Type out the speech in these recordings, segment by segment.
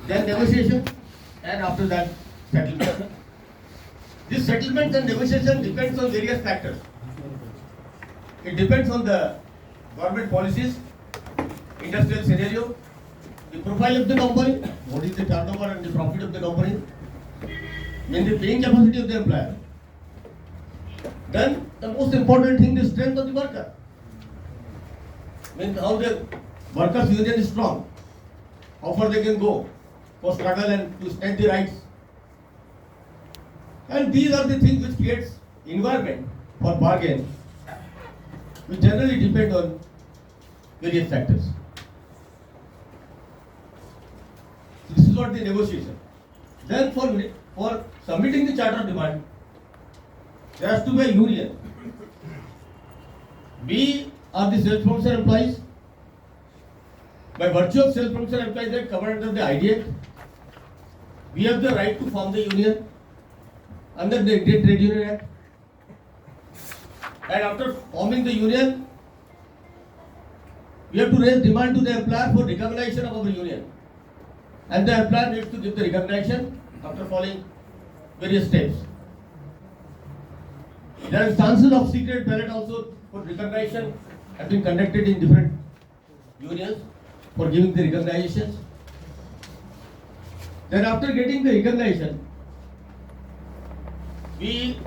then negotiation, and after that settlement. This settlement and negotiation depends on various factors. It depends on the government policies, industrial scenario, the profile of the company, what is the turnover and the profit of the company, then the paying capacity of the employer. Then the most important thing, the strength of the worker. Means how the workers' union is strong, how far they can go for struggle and to stand the rights. And these are the things which creates environment for bargain, which generally depend on various factors. So this is what the negotiation. Then for submitting the charter of demand, there has to be a union. We are the self-promotion employees. By virtue of self-promotion employees that covered under the IDA, we have the right to form the union under the Indian Trade Union Act. And after forming the union, we have to raise demand to the employer for recognition of our union. And the employer needs to give the recognition after following various steps. There are instances of secret ballot also for recognition have been conducted in different unions for giving the recognitions. Then after getting the recognition, we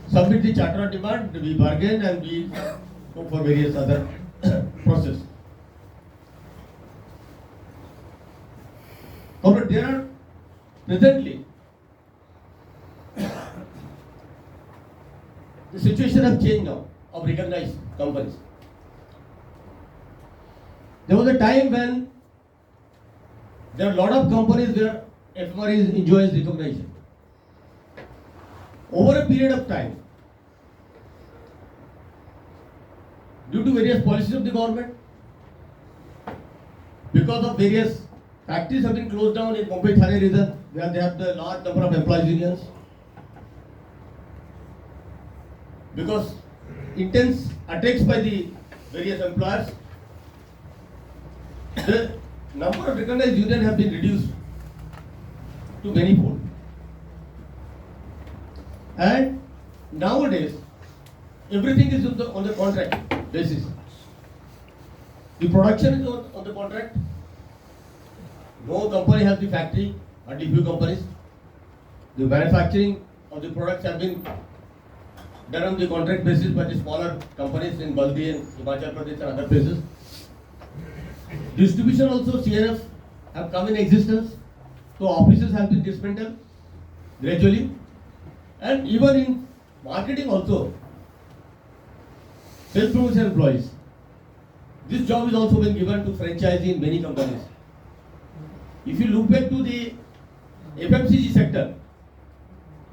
submit the charter of demand, we bargain and we go for various other process. However, there are presently the situation has changed now of recognized companies. There was a time when there are a lot of companies where FMRE enjoys recognition. Over a period of time, due to various policies of the government, because of various factories have been closed down in Mumbai Thane region, where they have the large number of employees unions, because intense attacks by the various employers, the number of recognized unions have been reduced to many fold. And nowadays, everything is on the contract basis. The production is on the contract. No company has the factory, only few companies. The manufacturing of the products have been done on the contract basis by the smaller companies in Baldi and Himachal Pradesh and other places. Distribution also, CNF have come in existence. So offices have been dismantled gradually. And even in marketing also, self-promotion employees. This job is also being given to franchisee in many companies. If you look back to the FMCG sector,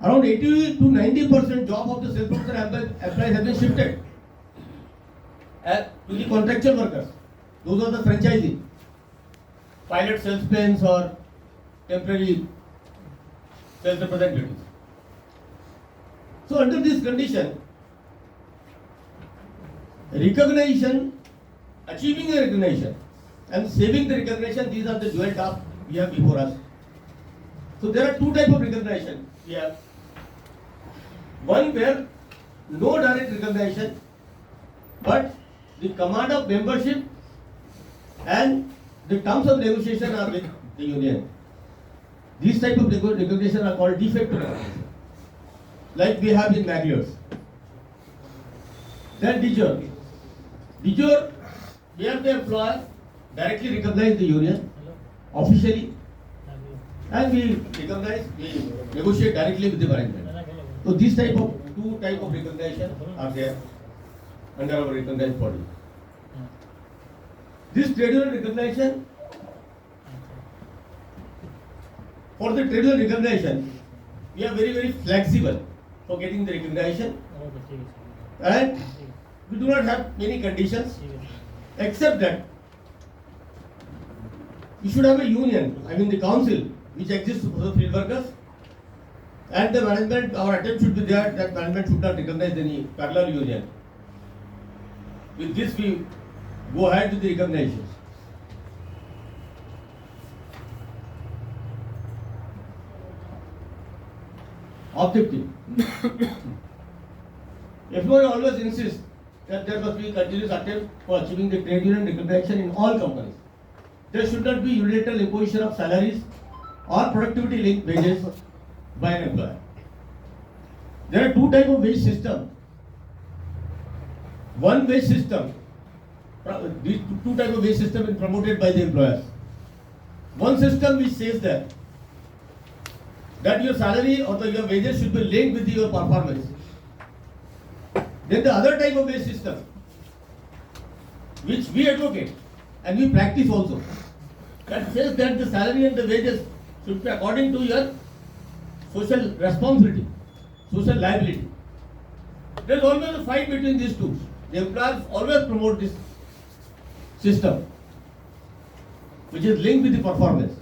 around 80 to 90% job of the self-promotion employees have been shifted to the contractual workers. Those are the franchisee, pilot salesmen or temporary sales representatives. So under this condition, recognition, achieving a recognition and saving the recognition, these are the dual tasks we have before us. So there are two types of recognition we have. One where no direct recognition, but the command of membership and the terms of negotiation are with the union. These type of recognition are called de facto recognition, like we have in Magliots. Then de jure. De jure, where the employer directly recognize the union officially, and we recognize, we negotiate directly with the management. So these two type of recognition are there under our recognized body. This trade union recognition, for the trade union recognition, we are very flexible for getting the recognition, and we do not have many conditions, except that we should have a union, I mean the council, which exists for the field workers, and the management, our attempt should be there that management should not recognize any parallel union. With this we go ahead with the recognitions. objective. Everyone always insists that there must be continuous attempt for achieving the trade union recognition in all companies. There should not be unilateral imposition of salaries or productivity linked wages by an employer. There are two types of wage system. One wage system, these two types of wage system is promoted by the employers. One system which says that your salary or your wages should be linked with your performance. Then the other type of wage system, which we advocate and we practice also, that says that the salary and the wages should be according to your social responsibility, social liability. There is always a fight between these two. The employers always promote this system, which is linked with the performance.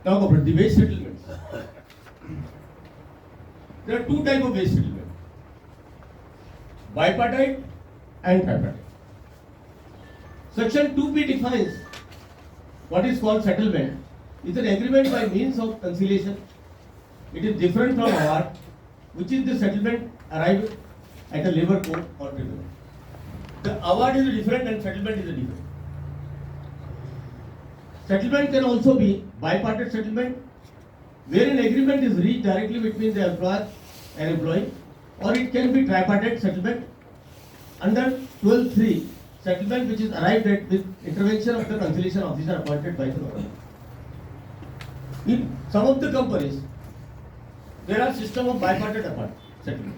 Now go for the wage settlements. There are two types of wage settlement: bipartite and tripartite. Section 2B defines what is called settlement. It's an agreement by means of conciliation. It is different from award, which is the settlement arrived at a labor court or tribunal. The award is different and settlement is different. Settlement can also be bipartite settlement, where an agreement is reached directly between the employer and employee, or it can be tripartite settlement under 12(3) settlement, which is arrived at with intervention of the conciliation officer appointed by the government. In some of the companies, there are system of bipartite settlement.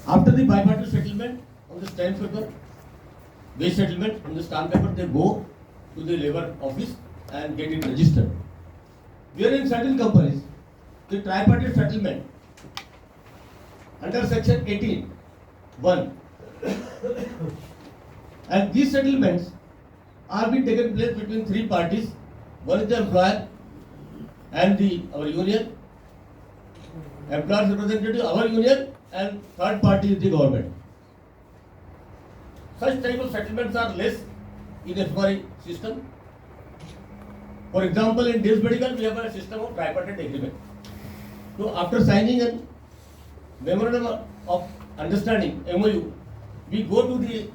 After the bipartite settlement on the stamp paper, wage settlement on the stamp paper, they go to the labor office and get it registered. Where in certain companies, the tripartite settlement under section 18(1), and these settlements are being taken place between three parties. One is the employer and our union, employer's representative, our union, and third party is the government. Such type of settlements are less in FMRI system. For example, in Deus Medical, we have a system of tripartite agreement. So after signing a memorandum of understanding, MOU, we go to the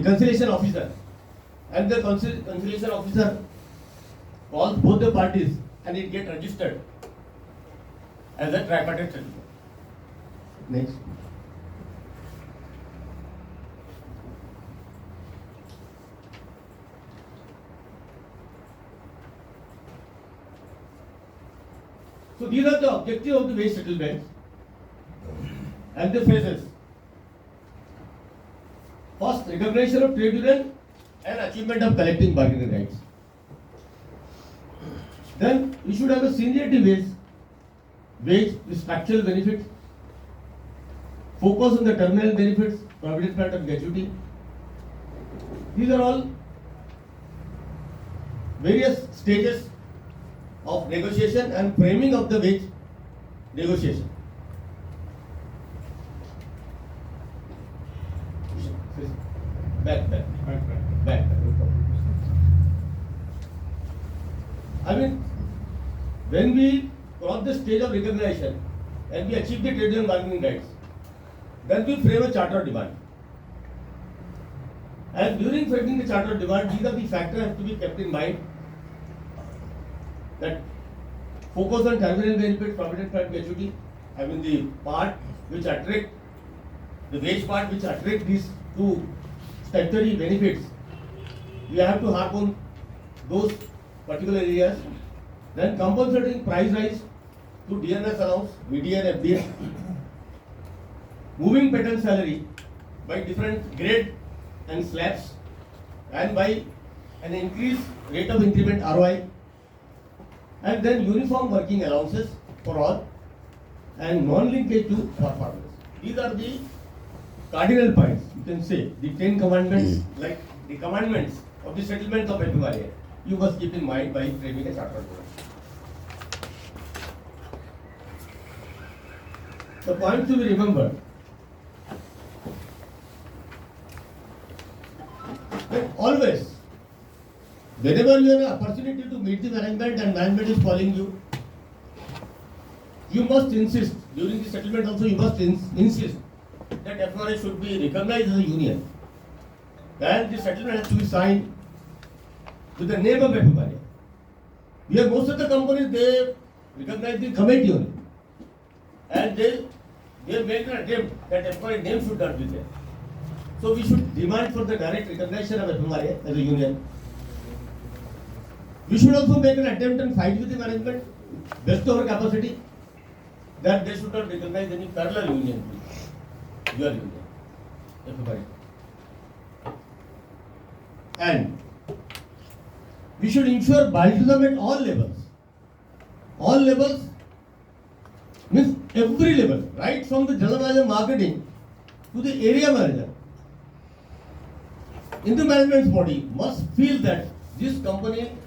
conciliation officer, and the conciliation officer calls both the parties and it gets registered as a tripartite settlement. Next. So these are the objectives of the wage settlement and the phases. First, recognition of trade union and achievement of collective bargaining rights. Then we should have a seniority wage with structural benefits, focus on the terminal benefits, provident part of gratuity. These are all various stages of negotiation and framing of the wage negotiation. Back. I mean, when we cross the stage of recognition and we achieve the trade union bargaining rights, then we frame a charter of demand. And during framing the charter of demand, these are the factors have to be kept in mind. That focus on terminal benefit, provident part gratuity, I mean the part which attract, the wage part which attract these two statutory benefits, we have to harp on those particular areas. Then compensating price rise to DNS allowance, median, FDS, moving pattern salary by different grade and slabs, and by an increased rate of increment ROI, and then uniform working allowances for all, and non-linkage to performance. These are the cardinal points, you can say, the 10 commandments, like the commandments of the settlement of FMRI. You must keep in mind by framing a charter. The point to be remembered: Whenever you have an opportunity to meet the management and management is calling you, you must insist, during the settlement also you must insist that FMRI should be recognized as a union. And the settlement has to be signed with the name of FMRI. We have most of the companies, they recognize the committee only. And they make an attempt that FMRI name should not be there. So we should demand for the direct recognition of FMRI as a union. We should also make an attempt and fight with the management, best of our capacity, that they should not recognize any parallel union, your union, FMRI. And we should ensure bilateralism at all levels. All levels means every level, right from the general manager marketing to the area manager. In the management's body must feel that this company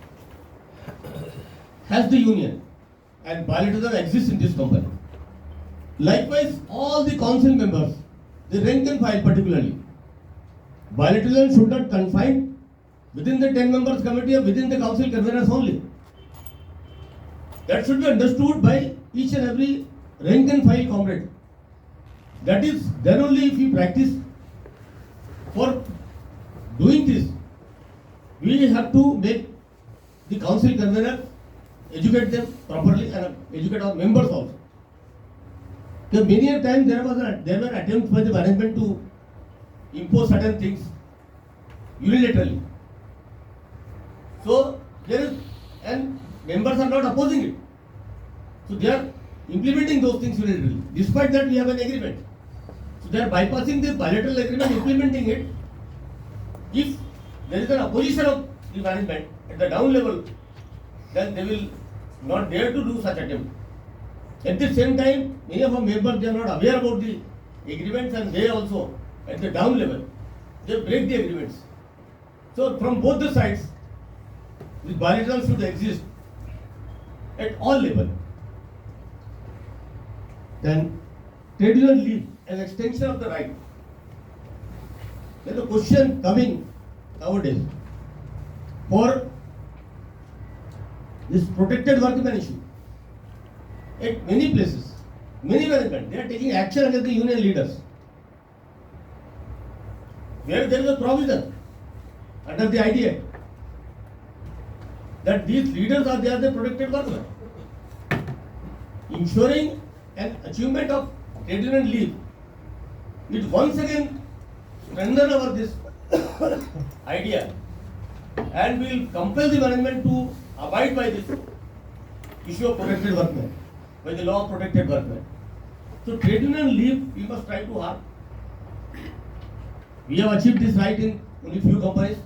has the union and bilateralism exists in this company. Likewise, all the council members, the rank and file particularly, bilateralism should not confine within the 10 members committee or within the council conveners only. That should be understood by each and every rank and file comrade. That is, then only if we practice for doing this, we have to make the council convener educate them properly and educate our members also. Because many a time there were attempts by the management to impose certain things unilaterally. So there is, and members are not opposing it. So they are implementing those things unilaterally. Despite that, we have an agreement. So they are bypassing the bilateral agreement, implementing it. If there is an opposition of the management at the down level, then they will not dare to do such attempt. At the same time, many of our members, they are not aware about the agreements, and they also, at the down level, they break the agreements. So from both the sides, the bilateral should exist at all levels. Then trade union leave, an extension of the right. There is a question coming nowadays for this protected workman issue. At many places, many management, they are taking action against the union leaders. Where there is a provision under the IDA that these leaders are the protected workmen. Ensuring an achievement of trade union leave, it once again strengthen our this idea, and will compel the management to abide by this issue of protected workmen, by the law of protected workmen. So trade union leave, we must try to have. We have achieved this right in only few companies.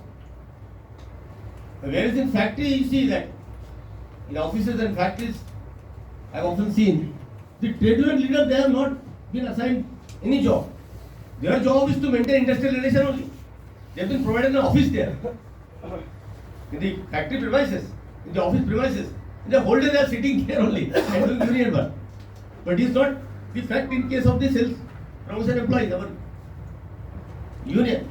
Whereas in factory, you see that in offices and factories, I have often seen the trade union leaders, they have not been assigned any job. Their job is to maintain industrial relation only. They have been provided an office there. In the factory premises, in the office premises, the whole day they are sitting here only and doing union work. But it is not the fact in case of the sales promotion employees, our union.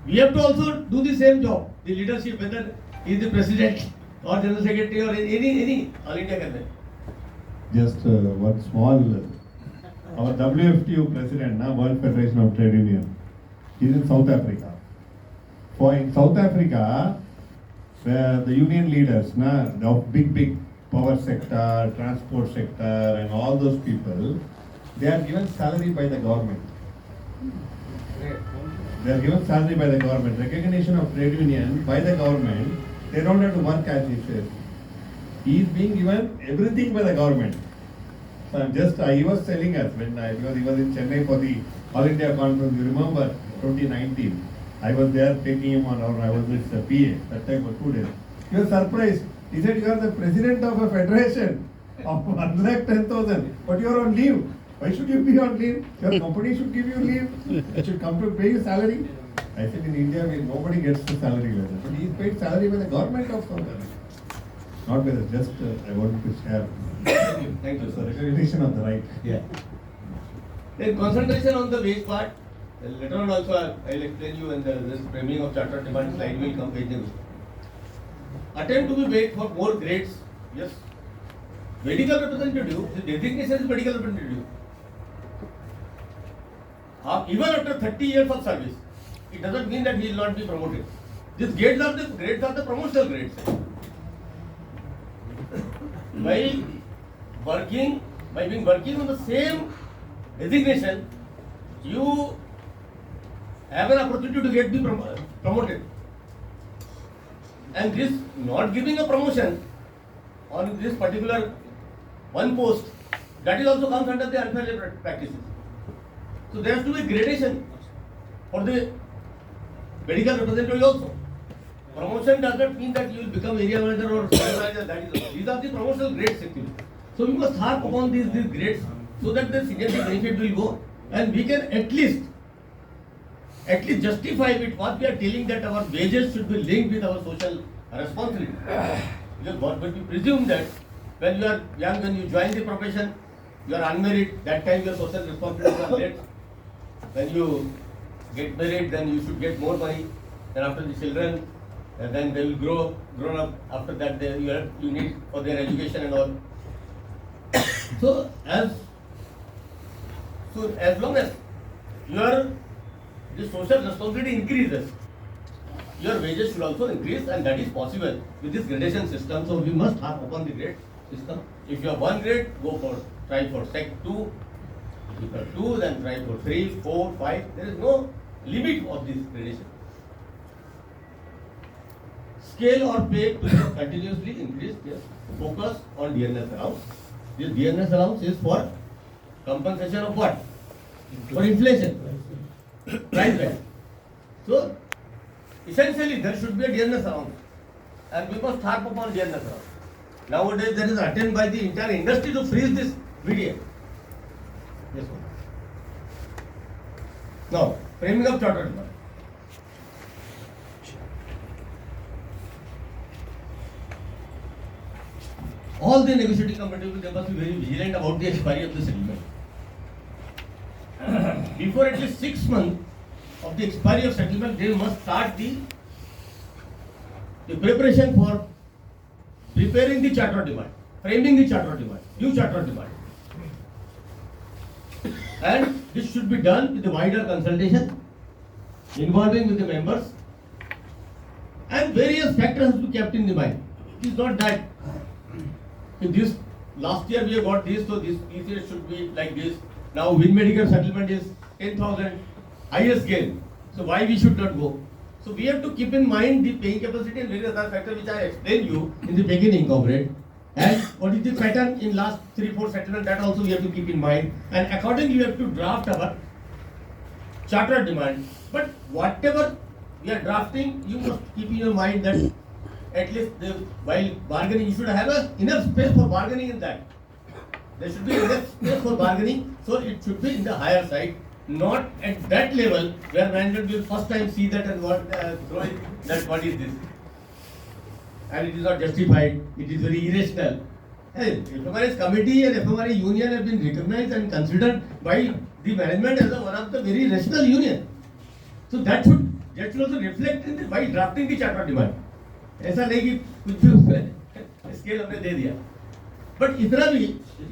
We have to also do the same job. The leadership, whether he is the president or general secretary or any all India government. Just one small, our WFTU president, World Federation of Trade Union, is in South Africa. For in South Africa, where the union leaders, the big power sector, transport sector, and all those people, they are given salary by the government. They are given salary by the government. Recognition of trade union by the government, they don't have to work as he says. He is being given everything by the government. So he was telling us because he was in Chennai for the All India Conference, you remember, 2019. I was there taking him on, I was with the PA that time for 2 days. He was surprised. He said, you are the president of a federation of 110,000, but you are on leave. Why should you be on leave? Your company should give you leave. It should come to pay you salary. I said in India, nobody gets the salary like that. But he is paid salary by the government of South Africa. Not by the, just I wanted to share. Thank you, So sir. recognition of the right. Yeah. Then concentration on the wage part. Later on also I will explain you, and this framing of charter demand slide will come page number. attempt to be made for more grades. Yes. Medical representative, the designation is medical representative. Even after 30 years of service, it doesn't mean that he will not be promoted. These grades are the promotional grades. By being working on the same designation, you have an opportunity to get promoted. And this not giving a promotion on this particular one post, that is also comes under the unfair labor practices. So there has to be gradation for the medical representative also. Promotion does not mean that you will become area manager or supervisor. That is all. These are the promotional grades actually. So we must harp upon these grades so that the seniority benefit will go, and we can at least justify it what we are telling that our wages should be linked with our social responsibility. Because what we presume that when you are young, when you join the profession, you are unmarried, that time your social responsibilities are less. When you get married, then you should get more money. Then after the children, and then they will grown up. After that, you need for their education and all. So as long as the social responsibility increases, your wages should also increase, and that is possible with this gradation system. So we must harp upon the grade system. If you have one grade, try for Sec 2. If you have 2, then try for 3, 4, 5. There is no limit of this gradation. Scale or pay to be continuously increased. Yes. Focus on DNS allowance. This DNS allowance is for compensation of what? For inflation. Price rise. So essentially there should be a DNS allowance, and we must harp upon DNS allowance. Nowadays there is an attempt by the entire industry to freeze this VDA. Yes, sir. Now, framing up charter demand. All the negotiating committee, they must be very vigilant about the expiry of the settlement. Before at least 6 months of the expiry of settlement, they must start the preparation for preparing the charter demand, framing the charter demand, new charter demand. And this should be done with a wider consultation, involving with the members, and various factors have to be kept in the mind. It is not that if this last year we have got this, so this year should be like this. Now Win Medical settlement is 10,000, highest gain. So why we should not go? So we have to keep in mind the paying capacity and various other factors which I explained you in the beginning, comrade. And what is the pattern in last 3-4 settlement, that also we have to keep in mind. And accordingly we have to draft our charter demand. But whatever we are drafting, you must keep in your mind that at least while bargaining, you should have enough space for bargaining in that. There should be enough space for bargaining, so it should be in the higher side, not at that level where management will first time see that and throw it that what is this, and it is not justified. It is very irrational. Hey, FMRS committee and FMRI union have been recognized and considered by the management as one of the very rational union. So that should also reflect in the while drafting the charter demand. ऐसा नहीं कि कुछ भी scale हमने दे दिया, but इतना भी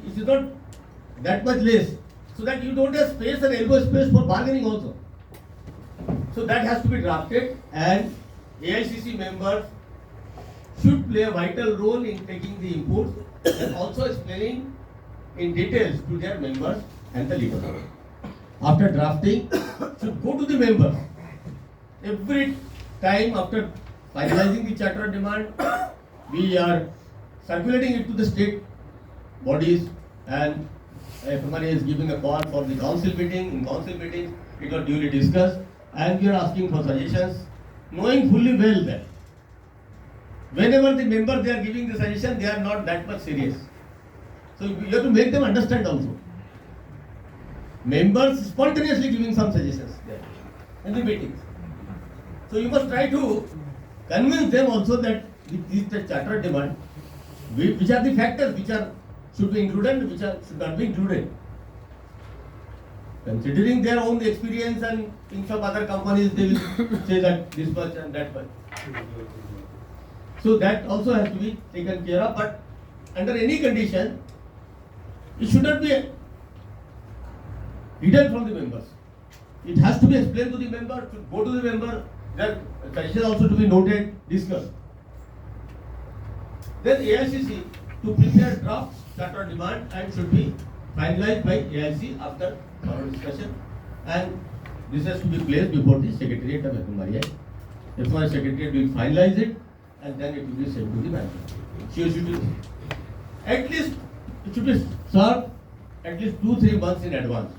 it is not that much less, so that you don't have space and elbow space for bargaining also. So that has to be drafted, and AICC members should play a vital role in taking the inputs and also explaining in details to their members and the leader. After drafting, should go to the members every time after finalizing the charter demand. We are circulating it to the state bodies, and FMRI is giving a call for the council meeting. In council meetings, it was duly discussed, and we are asking for suggestions, knowing fully well that whenever the members they are giving the suggestion, they are not that much serious. So you have to make them understand also. Members spontaneously giving some suggestions there in the meetings. So you must try to convince them also that with this charter demand, which are the factors which should be included and which should not be included. Considering their own experience and in some other companies, they will say that this much and that much. So that also has to be taken care of, but under any condition, it should not be hidden from the members. It has to be explained to the member, to go to the member, their suggestions also to be noted, discussed. Then AICC to prepare draft charter demand and should be finalized by AIC after our discussion, and this has to be placed before the Secretariat of FMRI. FMRI Secretariat will finalize it and then it will be sent to the management. She should be, at least, it should be served at least 2-3 months in advance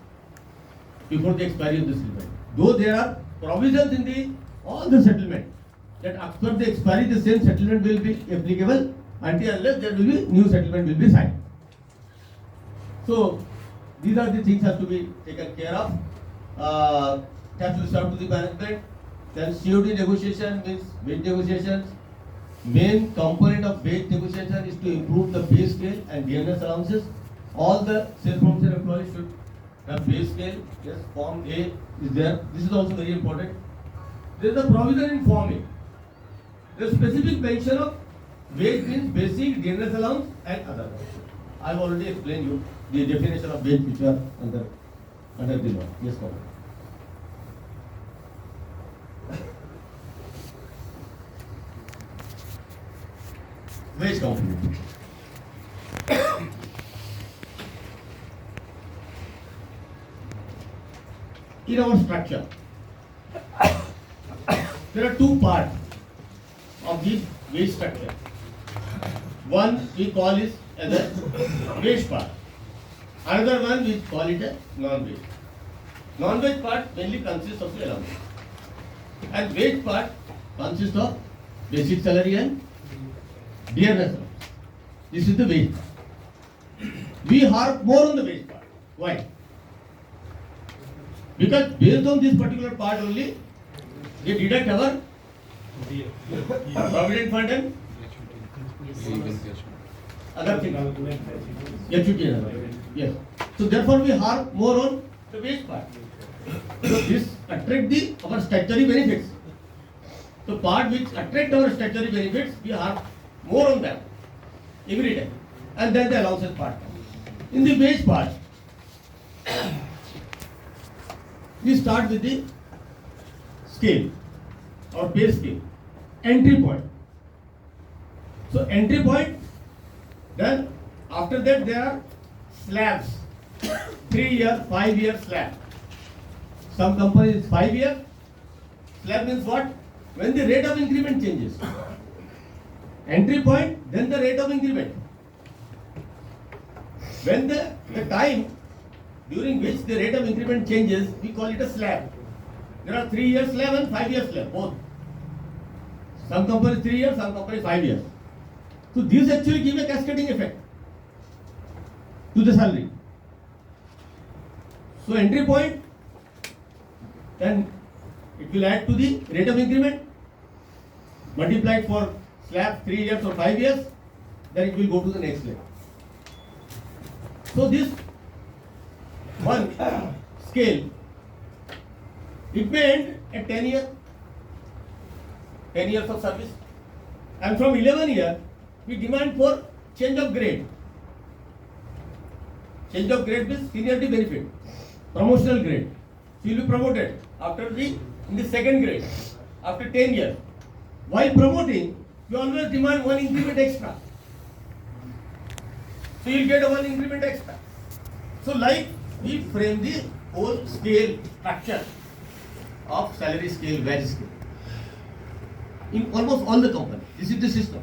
before the expiry of the settlement. Though there are provisions in the all the settlement that after the expiry the same settlement will be applicable until unless there will be new settlement will be signed. So these are the things have to be taken care of. Has to be served to the management. Then COD negotiation means wage negotiations. Main component of wage negotiation is to improve the pay scale and DNS allowances. All the self-promotion employees should have pay scale. Yes, Form A is there. This is also very important. There is a provision in Form A. There is specific mention of wage means basic, DNS allowance and other. I have already explained you the definition of wage which are under the law. Yes, Paul. Wage component. In our structure, there are two parts of this wage structure. One we call is as a wage part. Another one we call it a non-wage. Non-wage part mainly consists of the allowance. And wage part consists of basic salary and dearness allowance. This is the wage part. We harp more on the wage part. Why? Because based on this particular part only, they deduct our provident fund and other things. HUT and other. Yes. So therefore we harp more on the wage part. So this attract our statutory benefits. So part which attract our statutory benefits, we harp more on that every time. And then the allowances part. In the wage part, we start with the scale or pay scale, entry point. So entry point, then after that there are slabs, 3-year, 5-year slab. Some companies 5 years. Slab means what? When the rate of increment changes. Entry point, then the rate of increment. When the time during which the rate of increment changes, we call it a slab. There are 3-year slab and 5-year slab, both. Some companies 3 years, some companies 5 years. So these actually give a cascading effect to the salary. So entry point, then it will add to the rate of increment, multiplied for slab 3 years or 5 years, then it will go to the next slab. So this one scale, it may end at 10 years of service, and from 11 years we demand for change of grade. Change of grade means seniority benefit, promotional grade. So you will be promoted in the second grade after 10 years. While promoting, you always demand 1 increment extra. So you will get a 1 increment extra. So like we frame the whole scale structure of salary scale, wage scale in almost all the companies. This is the system.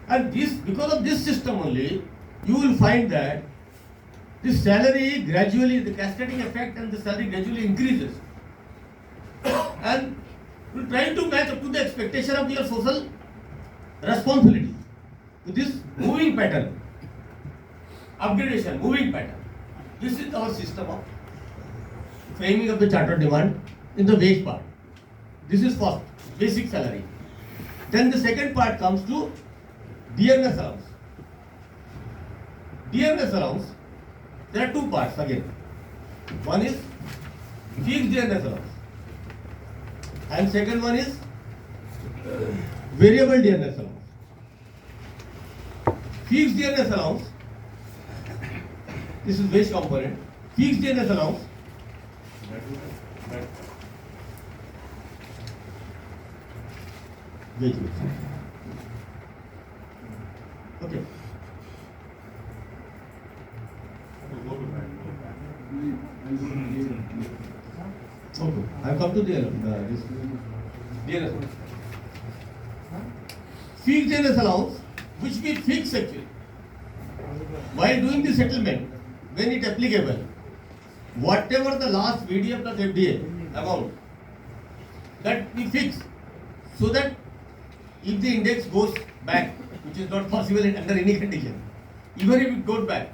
And this, because of this system only, you will find that the salary gradually, the cascading effect and the salary gradually increases. And you try to match up to the expectation of your social responsibility to this moving pattern, upgradation, moving pattern. This is our system of framing of the charter demand in the wage part. This is first, basic salary. Then the second part comes to dearness allowance. Dearness allowance, there are two parts again. One is fixed dearness allowance, and second one is variable dearness allowance. Fixed dearness allowance, this is wage component. Fixed dearness allowance, wage. Okay. Okay. I come to this DNS. Fixed DNS allowance, which we fix actually. While doing the settlement, when it applicable, whatever the last VDA plus FDA amount, that we fix, so that if the index goes back, which is not possible under any condition, even if it goes back,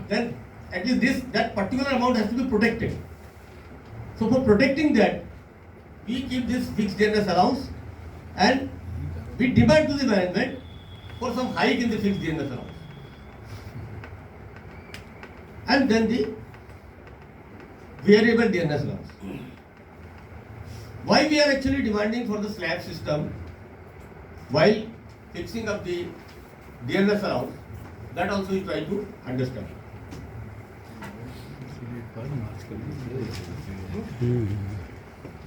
then at least that particular amount has to be protected. So for protecting that, we keep this fixed DNS allowance and we demand to the management for some hike in the fixed DNS allowance. And then the variable DNS allowance. Why we are actually demanding for the slab system while fixing up the DNS allowance, that also we try to understand.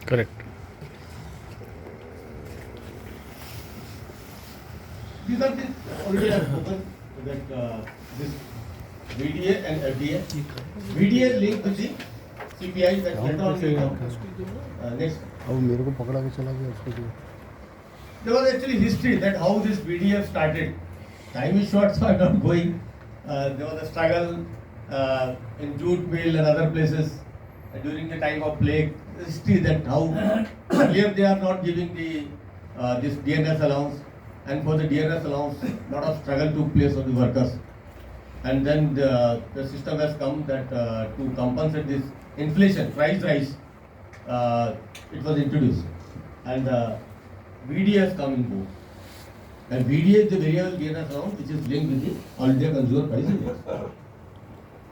Correct. These are the already I have spoken that this VDA and FDA. VDA linked with the CPI that later on will come. Next. अब मेरे को पकड़ा के चला गया उसको जो There was actually history that how this VDF started. Time is short, so I'm not going. There was a struggle in jute mill and other places during the time of plague. History that how earlier they are not giving the this DNS allowance, and for the DNS allowance, lot of struggle took place of the workers. And then the system has come that to compensate this inflation, price rise, it was introduced. And VDA has come in board. And VDA is the variable DNS allowance which is linked with the All India Consumer Price Index.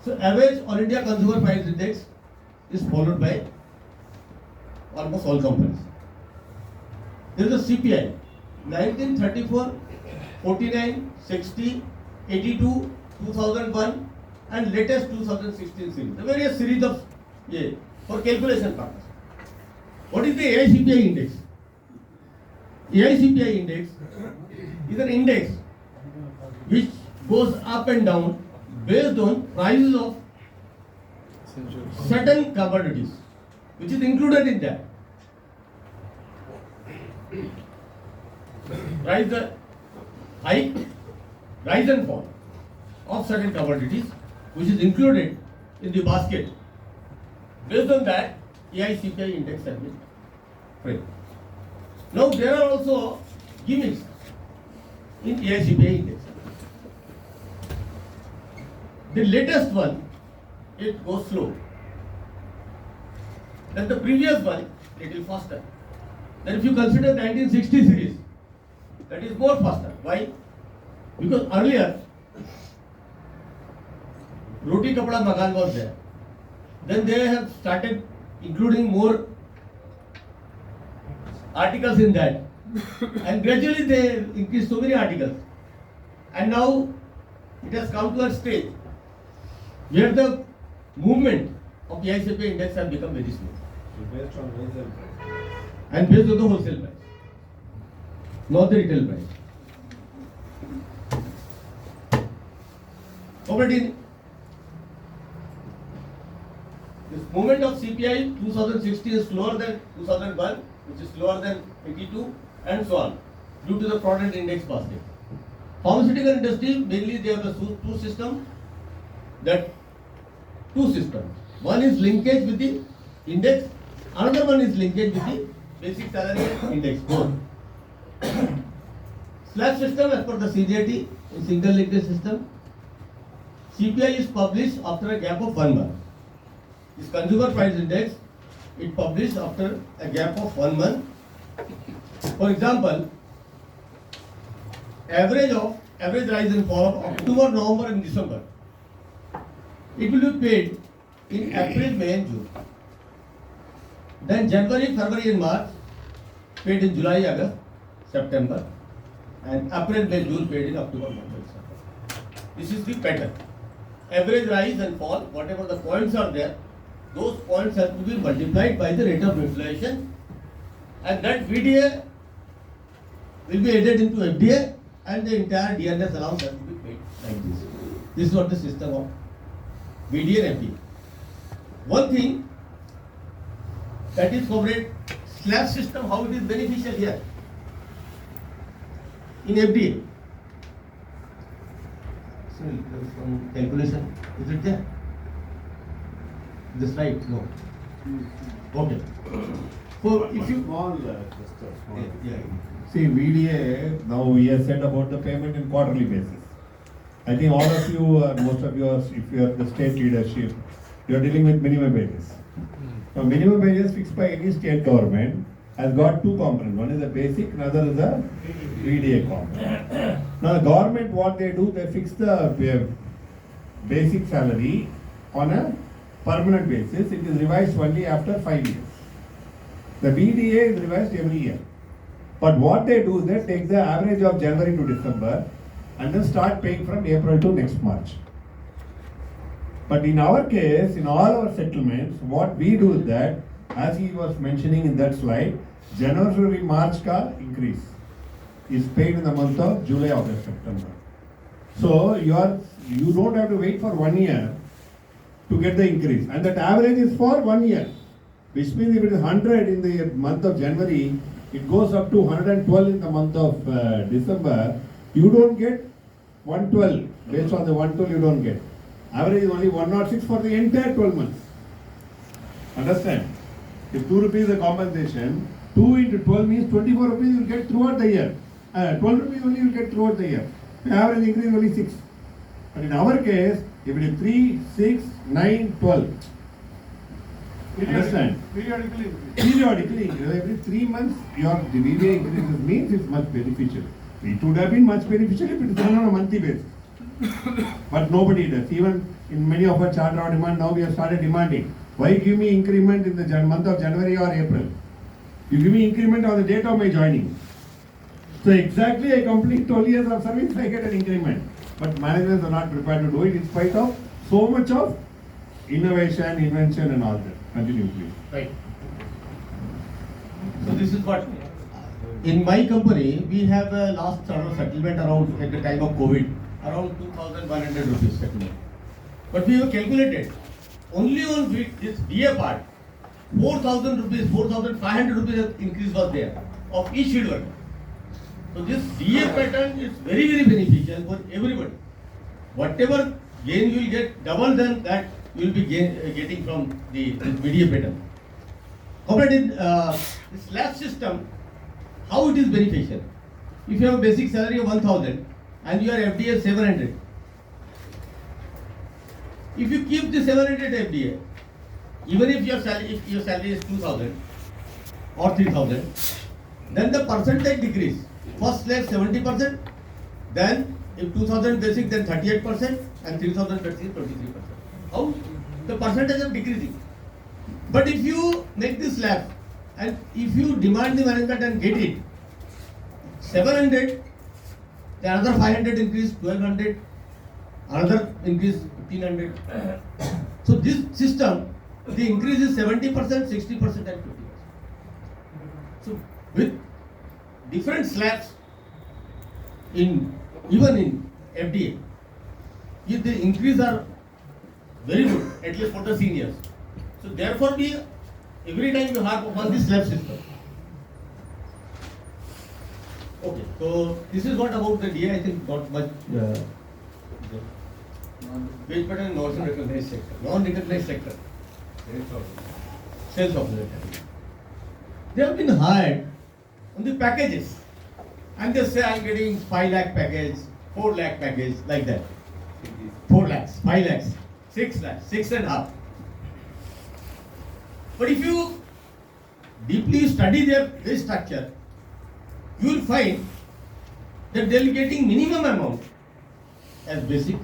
So average All India Consumer Price Index is followed by almost all companies. There is a CPI, 1934, 49, 60, 82, 2001 and latest 2016 series. The various series of for calculation purpose. What is the AICPI index? AICPI index is an index which goes up and down based on prices of certain commodities, which is included in that. Rise and fall of certain commodities, which is included in the basket. Based on that, AICPI index has been framed. Now there are also gimmicks in AICPI index. The latest one, it goes slow. Then the previous one, little faster. Then if you consider 1960 series, that is more faster. Why? Because earlier, Roti Kapda Makan was there. Then they have started including more articles in that. And gradually they increased so many articles. And now it has come to a stage where the movement of the AICPI index has become very slow. Based on wholesale price. And based on the wholesale price, not the retail price. Already, this movement of CPI 2016 is slower than 2001, which is slower than 82, and so on, due to the product index basket. Pharmaceutical industry, mainly they have a two systems. That two systems. One is linkage with the index, another one is linkage with the basic salary index, both. Slab system as per the CJT, in single linkage system, CPI is published after a gap of 1 month. This consumer price index, it published after a gap of 1 month. For example, average rise and fall of October, November and December, it will be paid in April, May and June. Then January, February and March, paid in July, August, September and April, May, June paid in October, November, December. This is the pattern. Average rise and fall, whatever the points are there, those points have to be multiplied by the rate of inflation, and that VDA will be added into FDA, and the entire DNS allowance has to be paid like this. This is what the system of VDA and FDA. One thing that is comrade slab system, how it is beneficial here in FDA. So some calculation, is it there? This right? No. Okay. So if you Small, yeah. See, VDA, now we have said about the payment in quarterly basis. I think all of you, most of you, if you are the state leadership, you are dealing with minimum wages. Now, minimum wages fixed by any state government has got two components. One is the basic, another is the VDA component. Now, the government, what they do, they fix the basic salary on a permanent basis. It is revised only after 5 years. The VDA is revised every year. But what they do is they take the average of January to December and then start paying from April to next March. But in our case, in all our settlements, what we do is that, as he was mentioning in that slide, January March ka increase is paid in the month of July, August, September. So you don't have to wait for 1 year to get the increase, and that average is for 1 year, which means if it is 100 in the month of January, it goes up to 112 in the month of December. You don't get 112. Based on the 112, you don't get. Average is only 106 for the entire 12 months. Understand? If 2 rupees the compensation, 2 into 12 means 24 rupees you will get throughout the year. 12 rupees only you will get throughout the year. The average increase is only 6. But in our case, if it is 3, 6, 9, 12. Understand? Periodically. Periodically, every 3 months, your VDA increases means it's much beneficial. It would have been much beneficial if it is done on a monthly basis. But nobody does. Even in many of our charter or demand, now we have started demanding. Why give me increment in the month of January or April? You give me increment on the date of my joining. So exactly I complete 12 years of service, I get an increment. But managers are not prepared to do it in spite of so much of innovation, invention and all that. Continue please. Right. So this is what, in my company, we have a last settlement around, at the time of COVID, around 2,100 rupees settlement. But we have calculated, only on this DA part, 4,000 rupees, 4,500 rupees increase was there of each field worker. So this DA pattern is very, very beneficial for everybody. Whatever gain you will get, double than that you will be getting from the VDA pattern. Compared in the slab system, how it is beneficial? If you have a basic salary of 1,000 and your FDA 700, if you keep the 700 FDA, even if your salary is 2,000 or 3,000, then the percentage decrease. First slab 70%, then if 2,000 basic, then 38%, and 3,000 basic 23%. How? The percentage are decreasing. But if you make this slab and if you demand the management and get it, 700, the another 500 increase, 1,200, another increase 1,500. So this system, the increase is 70%, 60% and 50%. So with different slabs even in FDA, if the increase are very good, at least for the seniors. So therefore every time you harp upon this slab system. Okay, so this is what about the DA, I think not much wage pattern in non-recognized sector. Non-recognized sector. Sales officer. They have been hired on the packages. And they say I am getting 5 lakh package, 4 lakh package, like that. 4 lakhs, 5 lakhs, 6 lakhs, 6.5. But if you deeply study their wage structure, you will find that they are getting minimum amount as basic.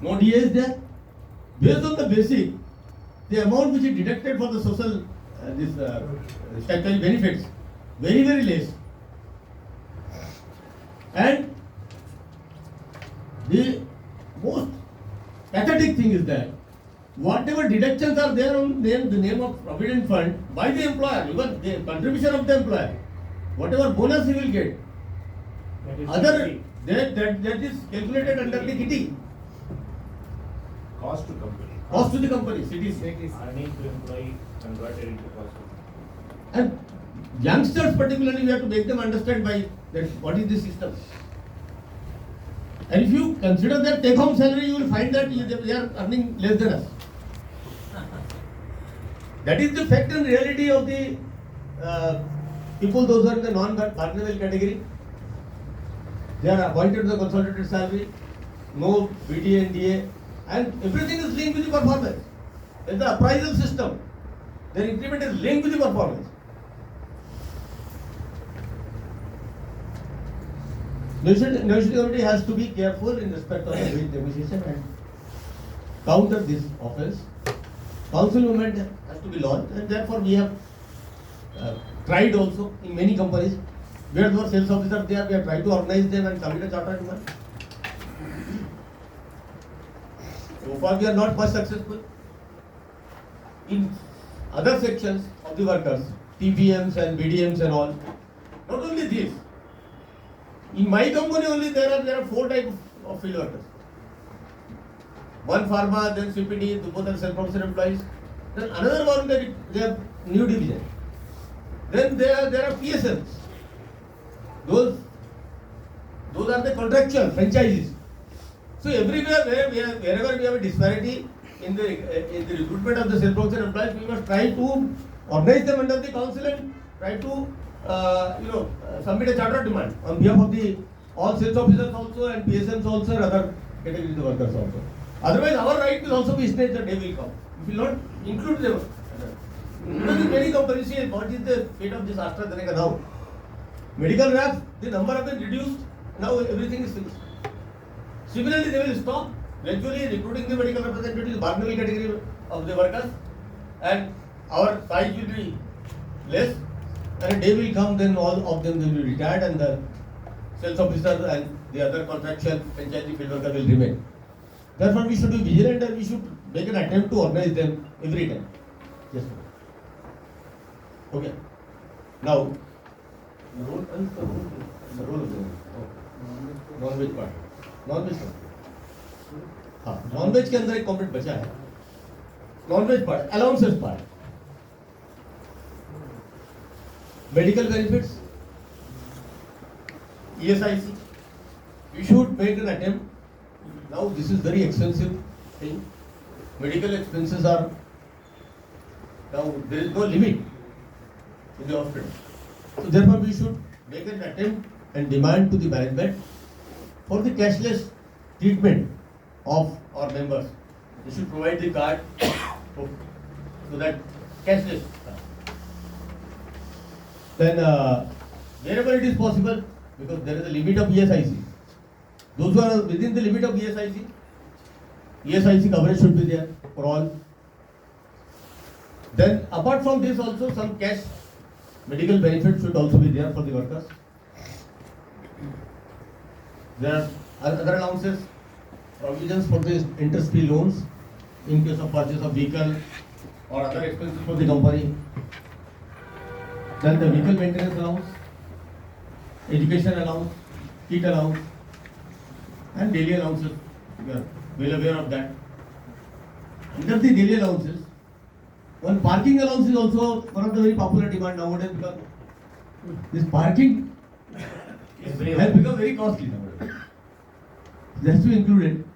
No DA is there. Based on the basic, the amount which is deducted for the social statutory benefits, very, very less. And the most pathetic thing is that whatever deductions are there on the name of provident fund by the employer, even the contribution of the employer, whatever bonus he will get, other that is calculated under the kitty, Cost to company. cost to the company, cities. Earning to employee converted into cost. And youngsters particularly, we have to make them understand by that what is the system. And if you consider their take-home salary, you will find that they are earning less than us. That is the fact and reality of the people, those who are in the non-bargainable category. They are appointed to the consolidated salary, no BTA and DA, and everything is linked with the performance. In the appraisal system, their increment is linked with the performance. Negotiating committee has to be careful in respect of the wage negotiation and counter this offence. Council movement has to be launched, and therefore we have tried also in many companies where there were sales officers there, we have tried to organize them and submit a charter demand. So far we are not much successful. In other sections of the workers, TPMs and BDMs and all, not only this, in my company only there are 4 types of field workers. One pharma, then CPD, both are self-promotion employees. Then another one they have new division. Then there are PSLs. Those are the contractual franchises. So everywhere wherever we have a disparity in the recruitment of the self-promotion employees, we must try to organize them under the council and try to submit a charter demand on behalf of the all sales officers also and PSMs also and other categories of workers also. Otherwise, our right will also be snatched the day will come. We will not include them. Because in many companies, see what is the fate of this AstraZeneca now? Medical reps, the number have been reduced. Now everything is finished. Similarly, they will stop gradually recruiting the medical representatives, bargainable category of the workers, and our size will be less. And a day will come, then all of them will be retired, and the sales officer and the other contractual franchisee field worker will remain. Therefore, we should be vigilant and we should make an attempt to organize them every time. Yes, sir. Okay. Now, the role of the non-veg part. Non-veg part. हाँ, non-veg के अंदर एक complete बचा है. Non-veg part, allowances part. Medical benefits, ESIC. We should make an attempt. Now this is very expensive thing. Medical expenses are, now there is no limit in the hospital. So therefore we should make an attempt and demand to the management for the cashless treatment of our members. They should provide the card so that cashless. Then wherever it is possible, because there is a limit of ESIC. Those who are within the limit of ESIC coverage should be there for all. Then apart from this also some cash medical benefits should also be there for the workers. There are other allowances, provisions for the interest-free loans in case of purchase of vehicle or other expenses for the company. Then the vehicle maintenance allowance, education allowance, kit allowance, and daily allowances. You are well aware of that. Under the daily allowances, one parking allowance is also one of the very popular demand nowadays because this parking has become very costly nowadays. Just to include it,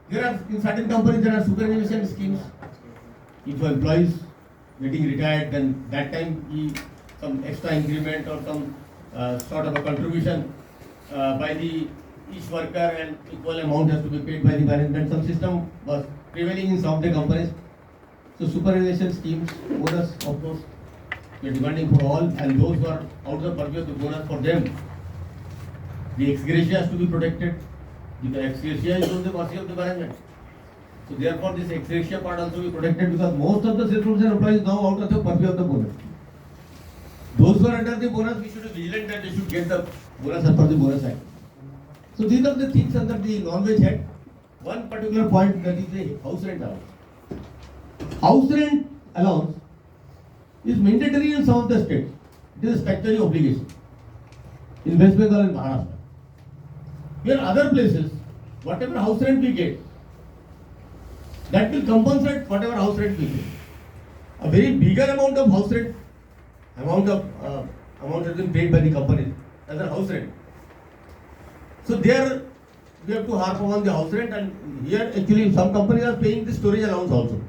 there are in certain companies there are superannuation schemes. If an employee is getting retired, then that time some extra increment or some sort of a contribution by the each worker and equal amount has to be paid by the management. Some system was prevailing in some of the companies. So superannuation schemes, bonus of course, we are demanding for all, and those who are out of the purview of the bonus for them, the ex gratia has to be protected. The ex gratia is on the mercy of the management. So therefore this ex gratia part also be protected because most of the self-promotion employees now out of the purview of the bonus. Those who are under the bonus, we should be vigilant that they should get the bonus as per the bonus act. So these are the things under the non-veg head. One particular point, that is the house rent allowance. House rent allowance is mandatory in some of the states. It is a statutory obligation. In West Bengal and Maharashtra. Here other places, whatever house rent we get, that will compensate whatever house rent we get. A very bigger amount of house rent, amount has been paid by the companies as a house rent. So there we have to harp on the house rent, and here actually some companies are paying the storage allowance also.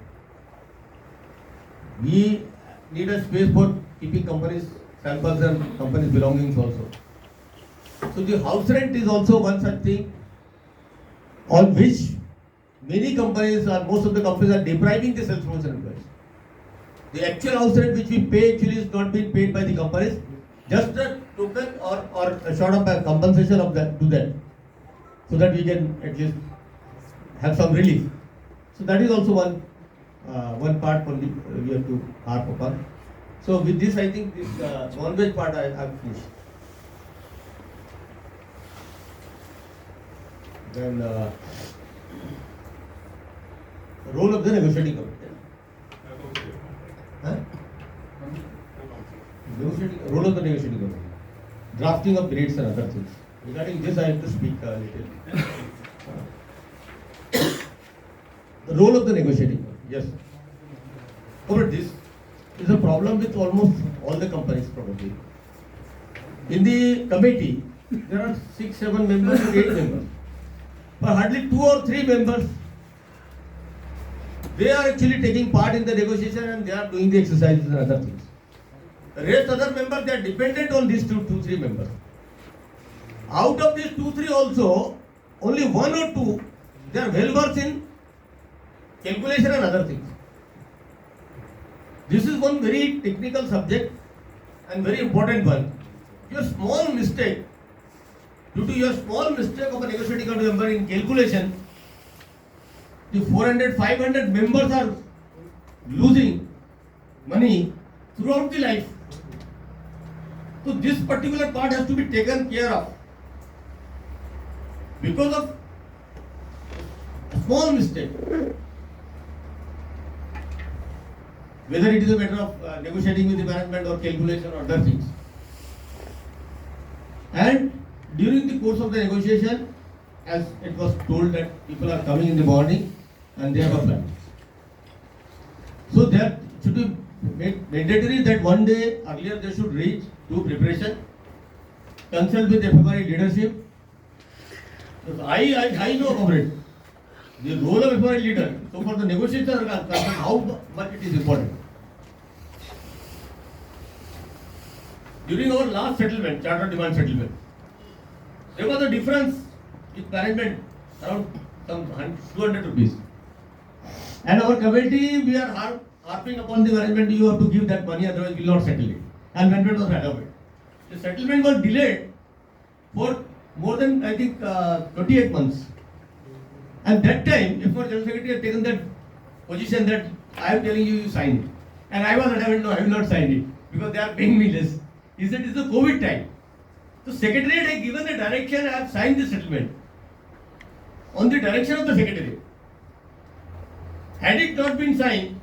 We need a space for keeping companies, samples and companies belongings also. So the house rent is also one such thing on which many companies or most of the companies are depriving the self-promotion employees. The actual house rent which we pay actually is not being paid by the companies, just a token or a sort of a compensation of that to them, so that we can at least have some relief. So that is also one part only we have to harp upon. So with this, I think this non-veg part I have finished. Then role of the negotiating committee. Huh? Role of the negotiating committee. Drafting of rates and other things. Regarding this, I have to speak a little. The role of the negotiating committee. Yes. Over this is a problem with almost all the companies probably. In the committee, there are 6, 7 members and 8 members. But hardly 2 or 3 members, they are actually taking part in the negotiation and they are doing the exercises and other things. The rest other members, they are dependent on these 2, 3 members. Out of these 2, 3 also, only 1 or 2, they are well versed in calculation and other things. This is one very technical subject and very important one. Your small mistake, due to your small mistake of a negotiating committee member in calculation, the 400, 500 members are losing money throughout the life. So this particular part has to be taken care of. Because of a small mistake, whether it is a matter of negotiating with the management or calculation or other things. And during the course of the negotiation, as it was told that people are coming in the morning and they have a plan. So that should be made mandatory that one day earlier they should reach, do preparation, consult with FMRI leadership. So I know about it. The role of FMRI leader, so for the negotiators, how much it is important. During our last settlement, charter demand settlement, there was a difference with management around some 200 rupees. And our committee, we are harping upon the management, you have to give that money, otherwise we will not settle it. And management was fed up with it. The settlement was delayed for more than, I think, 28 months. And that time, if our General Secretary had taken that position that I am telling you, you sign it. And I was adamant, no, I will not sign it because they are paying me less. He said, it's the COVID time. So Secretariat had given the direction, I have signed the settlement on the direction of the Secretariat. Had it not been signed,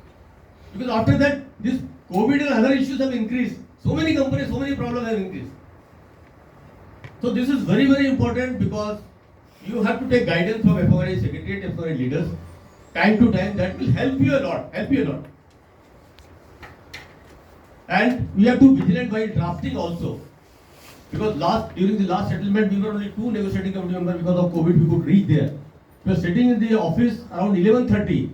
because after that, this COVID and other issues have increased. So many companies, so many problems have increased. So this is very, very important because you have to take guidance from FMRI Secretariat, FMRI leaders, time to time. That will help you a lot, And we have to be vigilant while drafting also. Because during the last settlement, we were only 2 negotiating committee members because of COVID, we could reach there. We were sitting in the office around 11:30.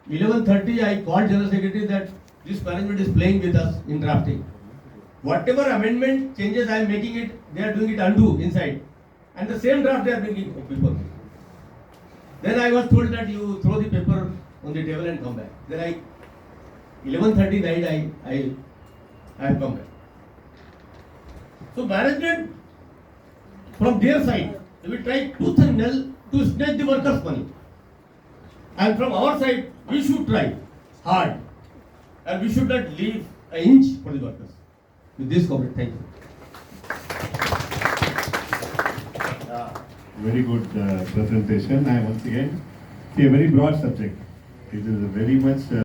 11:30, I called General Secretary that this management is playing with us in drafting. Whatever amendment changes I am making it, they are doing it undo inside. And the same draft they are bringing before me. Then I was told that you throw the paper on the table and come back. Then 11:30 night, I have come back. So management, from their side, they will try tooth and nail to snatch the workers' money. And from our side, we should try hard. And we should not leave an inch for the workers. With this comment, thank you. very good presentation. I once again see a very broad subject. It is a very much